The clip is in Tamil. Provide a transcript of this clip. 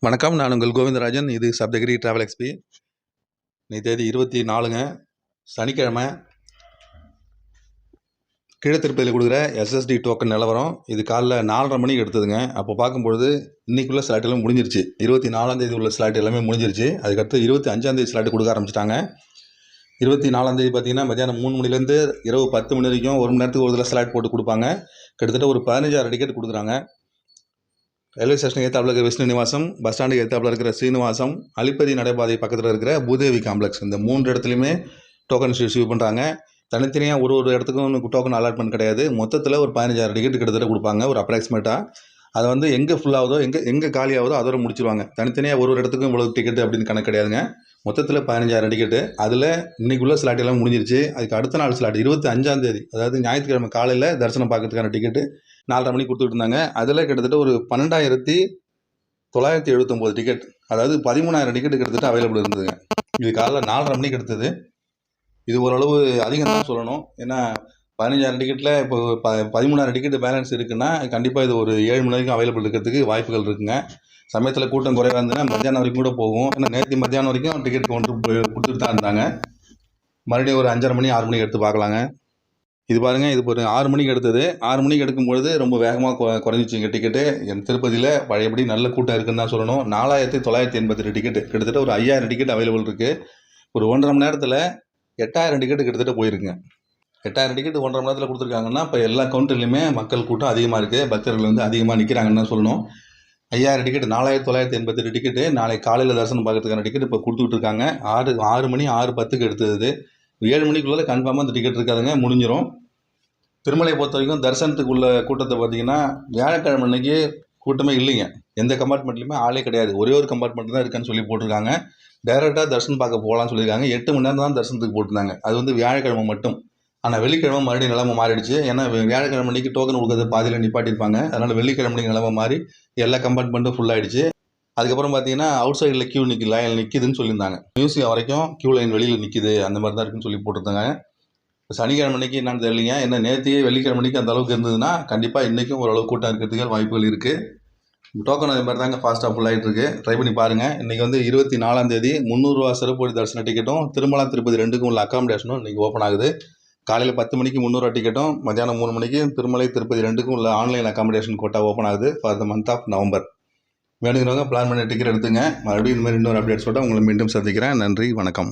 வணக்கம். நான் உங்கள் கோவிந்தராஜன். இது சப்தகிரி டிராவல் எக்ஸ்பி. இன்னைக்கு தேதி 24ங்க, சனிக்கிழமை. கீழ திருப்பதியில் கொடுக்குற எஸ்எஸ்டி டோக்கன் நிலவரம் இது காலைல 4:30 மணிக்கு எடுத்ததுங்க. அப்போ பார்க்கும்பொழுது இன்றைக்குள்ள ஸ்லாட் எல்லாம் முடிஞ்சிருச்சு. 24ஆம் தேதி உள்ள ஸ்லாட் எல்லாமே முடிஞ்சிருச்சு. அதுக்கடுத்து 25ஆம் தேதி ஸ்லாட்டு கொடுக்க ஆரம்பிச்சிட்டாங்க. 24ஆம் தேதி பார்த்தீங்கன்னா மத்தியானம் 3 மணிலேருந்து இரவு 10 மணி வரைக்கும் 1 மணி நேரத்துக்கு ஒரு தடவை ஸ்லாட் போட்டு கொடுப்பாங்க. கிட்டத்தட்ட ஒரு 15,000 டிக்கெட் கொடுக்குறாங்க. ரயில்வே ஸ்டேஷனுக்கு ஏற்றாப்புல இருக்கிற விஷ்ணு நிவாசம், பஸ் ஸ்டாண்டுக்கு ஏற்றாப்புல இருக்கிற ஸ்ரீனிவாசம், அலிப்பதி நடைபாதை பக்கத்தில் இருக்கிற பூதேவி காம்ப்ளெக்ஸ், இந்த 3 இடத்துலையுமே டோக்கன் ரிசீவ் பண்ணுறாங்க. தனித்தனியாக ஒரு இடத்துக்கும் டோக்கன் அலாட்மெண்ட் கிடையாது. மொத்தத்தில் ஒரு 15,000 டிக்கெட் கிட்டத்தட்ட கொடுப்பாங்க, ஒரு அப்ராக்சிமேட்டாக. அதை வந்து எங்கே ஃபுல்லாகுதோ எங்கே காலியாகுதோ அதோட முடிச்சிருவாங்க. தனித்தனியாக ஒரு இடத்துக்கும் இவ்வளோ டிக்கெட் அப்படின்னு கணக்கு கிடையாதுங்க. மொத்தத்தில் 15,000 டிக்கெட்டு. அதில் இன்றைக்குள்ள ஸ்லாட் எல்லாம் முடிஞ்சிருச்சு. அதுக்கு அடுத்த நாள் ஸ்லாட் 25ஆம் தேதி, அதாவது ஞாயிற்றுக்கிழமை காலையில் தரிசனம் பார்க்கறதுக்கான டிக்கெட்டு 4:30 மணிக்கு கொடுத்துட்டு இருந்தாங்க. அதில் கிட்டத்தட்ட ஒரு 12,979 டிக்கெட், அதாவது 13,000 டிக்கெட் கிட்டத்தட்ட அவைலபிள் இருந்ததுங்க. இது காலைல 4:30 மணிக்கு எடுத்தது. இது ஓரளவு அதிகம் தான் சொல்லணும். ஏன்னா 15,000 டிக்கெட்டில் இப்போ 13,000 டிக்கெட் பேலன்ஸ் இருக்குன்னா கண்டிப்பாக இது ஒரு 7 மணி வரைக்கும் அவைலபிள் இருக்கிறதுக்கு வாய்ப்புகள் இருக்குங்க. சமயத்தில் கூட்டம் குறைவாக இருந்ததுன்னா மத்தியானம் வரைக்கும் கூட போகும். ஏன்னா நேற்று மத்தியானம் வரைக்கும் டிக்கெட் கொடுத்துட்டு தான் இருந்தாங்க. மறுபடியும் ஒரு 5:30 மணி 6 மணிக்கு எடுத்து பார்க்கலாங்க. இது பாருங்கள், இது ஒரு 6 மணிக்கு எடுத்தது. 6 மணிக்கு எடுக்கும்பொழுது ரொம்ப வேகமாக குறைஞ்சிச்சிங்க டிக்கெட்டு. என் திருப்பதியில் பழையபடி நல்ல கூட்டம் இருக்குன்னு தான் சொல்லணும். 4,982 டிக்கெட்டு, கிட்டத்தட்ட ஒரு 5,000 டிக்கெட் அவைலபிள் இருக்குது. ஒரு 1.5 மணி நேரத்தில் 8,000 டிக்கெட்டு கிட்டத்தட்ட போயிருக்குங்க. 8,000 டிக்கெட் 1.5 மணி நேரத்தில் கொடுத்துருக்காங்கன்னா இப்போ எல்லா கவுண்டர்லையுமே மக்கள் கூட்டம் அதிகமாக இருக்குது. பக்தர்கள் வந்து அதிகமாக நிற்கிறாங்கன்னு தான் சொல்லணும். 5,000 டிக்கெட், 4,982 டிக்கெட்டு நாளை காலையில் தரிசனம் பார்க்கறதுக்கான டிக்கெட் இப்போ கொடுத்துக்கிட்டு இருக்காங்க. 6 மணி 6:10க்கு எடுத்தது. 7 மணிக்குள்ளே கன்ஃபார்மாக அந்த டிக்கெட் இருக்காதுங்க, முடிஞ்சிடும். திருமலையை பொறுத்த வரைக்கும் தரிசனத்துக்குள்ள கூட்டத்தை பார்த்தீங்கன்னா வியாழக்கிழமை அன்னைக்கு கூட்டமே இல்லைங்க. எந்த கம்பார்ட்மெண்ட்லையுமே ஆளே கிடையாது. ஒரே ஒரு கம்பார்ட்மெண்ட் தான் இருக்குன்னு சொல்லி போட்டிருக்காங்க. டைரெக்டாக தரிசனம் பார்க்க போகலான்னு சொல்லியிருக்காங்க. 8 மணி நேரம் தான் தரிசனத்துக்கு போட்டிருந்தாங்க. அது வந்து வியாழக்கிழமை மட்டும். ஆனால் வெள்ளிக்கிழமை மறுபடியும் நிலைமை மாறிடுச்சு. ஏன்னா வியாழக்கிழமை அன்னைக்கு டோக்கன் கொடுக்கறது பாதியில் நிப்பாட்டியிருப்பாங்க. அதனால் வெள்ளிக்கிழமை நிலைமை மாறி எல்லா கம்பார்ட்மெண்ட்டும் ஃபுல்லாகிடுச்சு. அதுக்கப்புறம் பார்த்தீங்கன்னா அவுட் சைடில் கியூ லைன் நிற்கிதுன்னு சொல்லியிருந்தாங்க. மியூசியம் வரைக்கும் கியூ லைன் வெளியில் நிற்கிது, அந்த மாதிரி தான் இருக்குன்னு சொல்லி போட்டிருந்தாங்க. சனிக்கிழமை அன்னைக்கு என்னன்னு தெரியலிங்க. என்ன நேற்றையே வெள்ளிக்கிழமை அன்னைக்கு அந்த அளவுக்கு இருந்ததுன்னா கண்டிப்பாக இன்றைக்கும் ஓரளவு கூட்டம் இருக்கிறதுக்கு வாய்ப்புகள் இருக்குது. டோக்கன் அதே மாதிரி தாங்க ஃபாஸ்ட்டாக ஃபுல்லாகிட்டு இருக்குது. ட்ரை பண்ணி பாருங்கள். இன்றைக்கி வந்து 24ஆம் தேதி 300 ரூபா சிறப்பு தரிசன டிக்கெட்டும் திருமலா திருப்பதி 2க்கும் உள்ள அக்காமடேஷனும் இன்றைக்கி ஓப்பன் ஆகுது. காலையில் 10 மணிக்கு 300 ரூபா டிக்கெட்டும், மத்தியானம் 3 மணிக்கு திருமலை திருப்பதி 2க்கும் உள்ள ஆன்லைன் அக்காமடேஷன் கோட்டா ஓப்பன் ஆகுது for the month of November. வேணுங்கிறவங்க பிளான் பண்ணி டிக்கெட் எடுத்துங்க. மறுபடியும் இந்த மாதிரி இன்னொரு அப்டேட்ஸோட உங்களை மீண்டும் சந்திக்கிறேன். நன்றி, வணக்கம்.